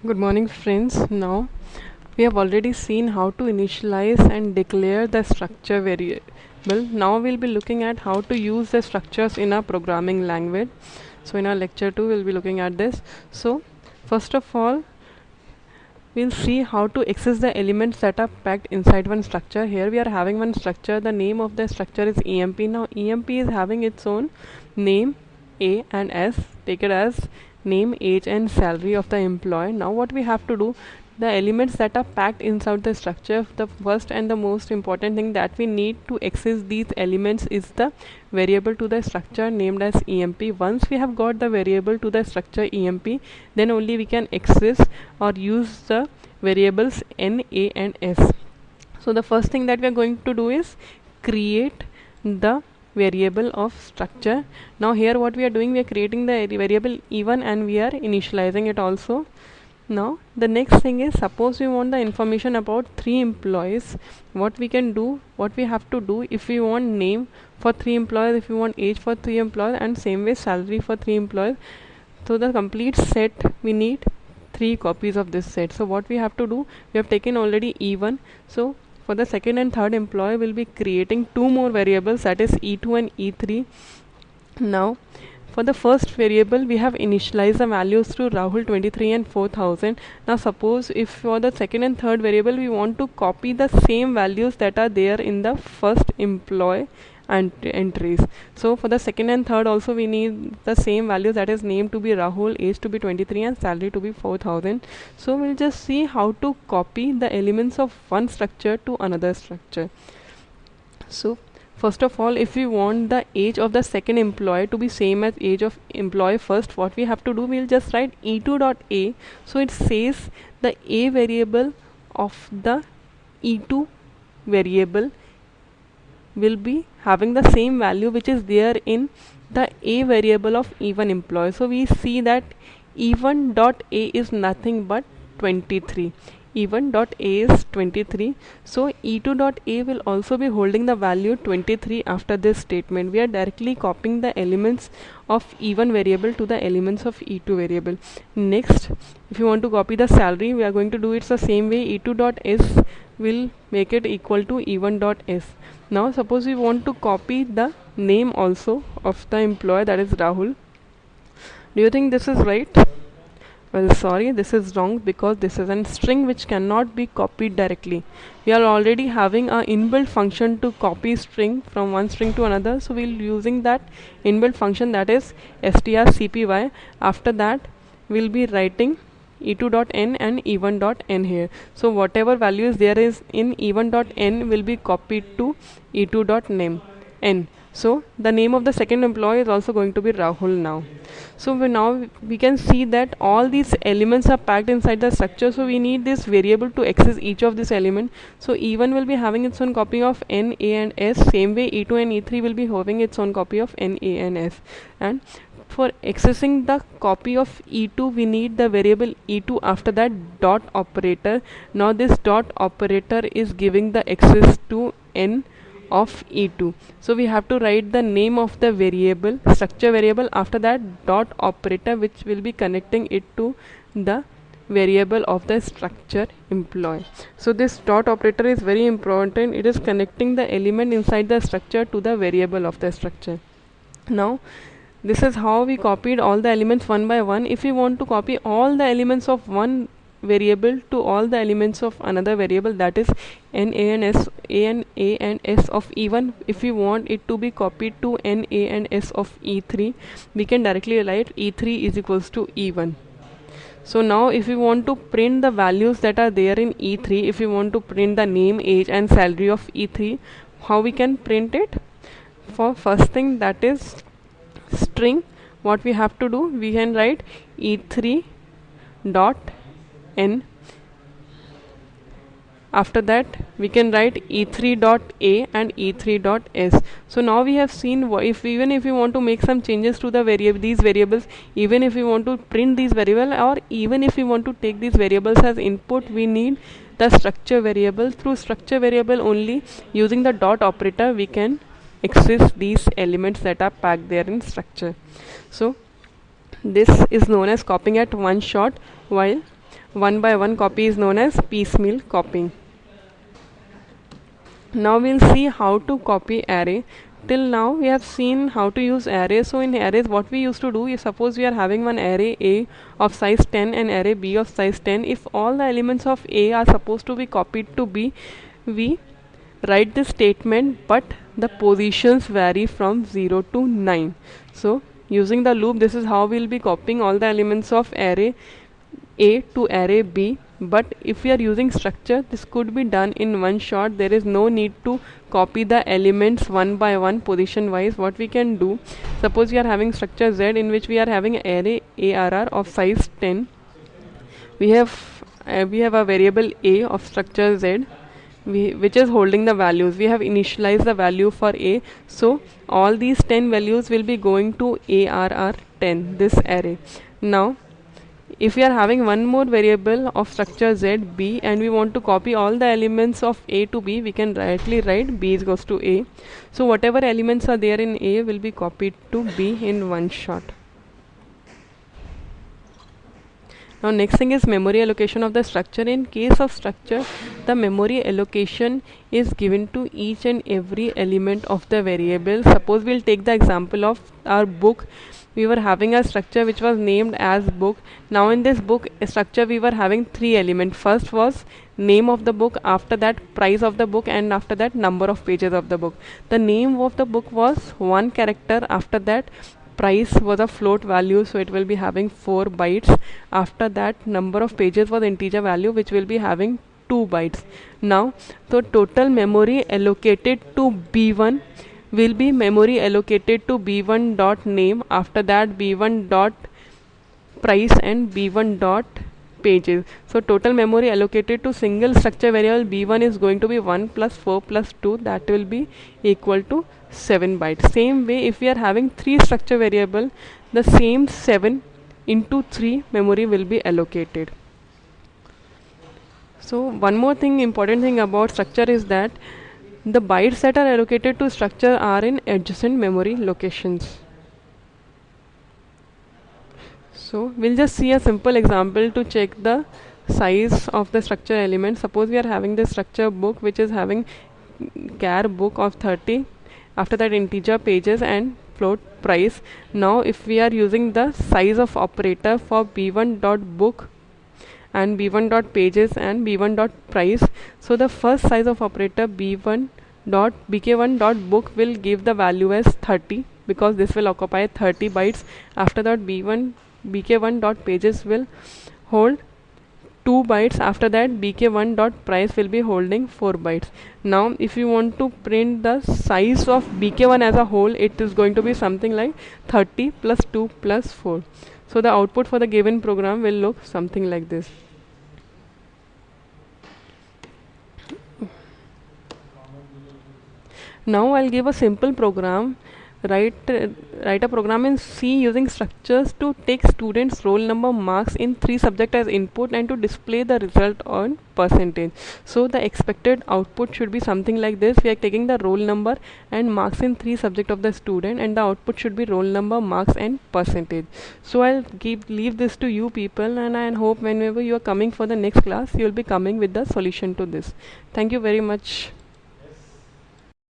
Good morning friends. Now we have already seen how to initialize and declare the structure variable. Now we'll be looking at how to use the structures in a programming language. So in our lecture 2 we'll be looking at this. So first of all we'll see how to access the elements that are packed inside one structure. Here we are having one structure. The name of the structure is EMP. Now EMP is having its own name A and S. Take it as name, age and salary of the employee. Now what we have to do, the elements that are packed inside the structure, the first and the most important thing that we need to access these elements is the variable to the structure named as EMP. Once we have got the variable to the structure EMP, then only we can access or use the variables N, A and S. So the first thing that we are going to do is create the variable of structure. Now here what we are doing, we are creating the variable E1 and we are initializing it also. Now the next thing is, suppose we want the information about 3 employees. What we can do, what we have to do, if we want name for 3 employees, if we want age for 3 employees and same way salary for 3 employees, so the complete set we need 3 copies of this set. So what we have to do, we have taken already E1, so for the second and third employee we'll be creating 2 more variables, that is E2 and E3. Now for the first variable we have initialized the values to Rahul 23 and 4000. Now suppose if for the second and third variable we want to copy the same values that are there in the first employee and entries. So for the second and third also we need the same values, that is name to be Rahul, age to be 23 and salary to be 4000. So we'll just see how to copy the elements of one structure to another structure. So first of all, if we want the age of the second employee to be same as age of employee first, what we have to do, we'll just write e2.a. So it says the a variable of the e2 variable will be having the same value which is there in the a variable of E1 employee. So we see that E1.a is nothing but 23. E1.a is 23. So E2.a will also be holding the value 23 after this statement. We are directly copying the elements of E1 variable to the elements of E2 variable. Next, if you want to copy the salary, we are going to do it the same way. E2.s will make it equal to E1.s. Now suppose we want to copy the name also of the employee, that is Rahul. Do you think this is right? Well, sorry, this is wrong because this is a string which cannot be copied directly. We are already having a inbuilt function to copy string from one string to another, so we'll using that inbuilt function, that is strcpy. After that we'll be writing e2.n and e1.n here. So whatever values there is in e1.n will be copied to e2.name n. So the name of the second employee is also going to be Rahul now. So now we can see that all these elements are packed inside the structure, so we need this variable to access each of this element. So E1 will be having its own copy of N, A and S, same way E2 and E3 will be having its own copy of N, A and S. And for accessing the copy of E2 we need the variable E2, after that dot operator. Now this dot operator is giving the access to N of E2. So we have to write the name of the variable, structure variable, after that dot operator which will be connecting it to the variable of the structure employee. So this dot operator is very important. It is connecting the element inside the structure to the variable of the structure. Now this is how we copied all the elements one by one. If we want to copy all the elements of one variable to all the elements of another variable, that is n, a and s, a and s of E1, if we want it to be copied to n, a and s of E3, we can directly write E3 is equals to E1. So now if we want to print the values that are there in E3, if we want to print the name, age and salary of E3, how we can print it? For first thing, that is string, what we have to do, we can write E3 dot n. After that we can write e3.a and e3.s. So now we have seen even if we want to make some changes to the these variables, even if we want to print these variables, or even if we want to take these variables as input, we need the structure variable. Through structure variable only, using the dot operator, we can access these elements that are packed there in structure. So this is known as copying at one shot, while one by one copy is known as piecemeal copying. Now we'll see how to copy array. Till now we have seen how to use arrays. So in arrays what we used to do is, suppose we are having one array A of size 10 and array B of size 10. If all the elements of A are supposed to be copied to B, we write this statement, but the positions vary from 0 to 9. So using the loop, this is how we'll be copying all the elements of array A to array B. But if we are using structure, this could be done in one shot. There is no need to copy the elements one by one position wise. What we can do, suppose we are having structure Z in which we are having array ARR of size 10. We have a variable A of structure Z, which is holding the values. We have initialized the value for A, so all these 10 values will be going to ARR 10, this array. Now if we are having one more variable of structure Z, B, and we want to copy all the elements of A to B, we can directly write B is goes to A. So whatever elements are there in A will be copied to B in one shot. Now next thing is memory allocation of the structure. In case of structure, the memory allocation is given to each and every element of the variable. Suppose we'll take the example of our book. We were having a structure which was named as book. Now in this book structure we were having three elements. First was name of the book, after that price of the book, and after that number of pages of the book. The name of the book was one character, after that price was a float value, so it will be having 4 bytes. After that number of pages was integer value, which will be having 2 bytes. Now so total memory allocated to B1 will be memory allocated to B1 dot name, after that B1 dot price, and B1 dot pages. So total memory allocated to single structure variable B1 is going to be 1 plus 4 plus 2, that will be equal to 7 bytes. Same way, if we are having 3 structure variable, the same 7 into 3 memory will be allocated. So one more thing, important thing about structure is that the bytes that are allocated to structure are in adjacent memory locations. So we'll just see a simple example to check the size of the structure element. Suppose we are having the structure book which is having char book of 30, after that integer pages and float price. Now if we are using the size of operator for b1 dot book and b1 dot pages and b1 dot price, so the first size of operator b1 dot bk1 dot book will give the value as 30, because this will occupy 30 bytes. After that bk1 dot pages will hold 2 bytes. After that bk1 dot price will be holding 4 bytes. Now if you want to print the size of bk1 as a whole, it is going to be something like 30 plus 2 plus 4. So the output for the given program will look something like this. Now I'll give a simple program. Write a program in C using structures to take students' roll number, marks in 3 subjects as input and to display the result on percentage. So the expected output should be something like this. We are taking the roll number and marks in 3 subjects of the student, and the output should be roll number, marks, and percentage. So I'll leave this to you people, and I hope whenever you are coming for the next class, you will be coming with the solution to this. Thank you very much.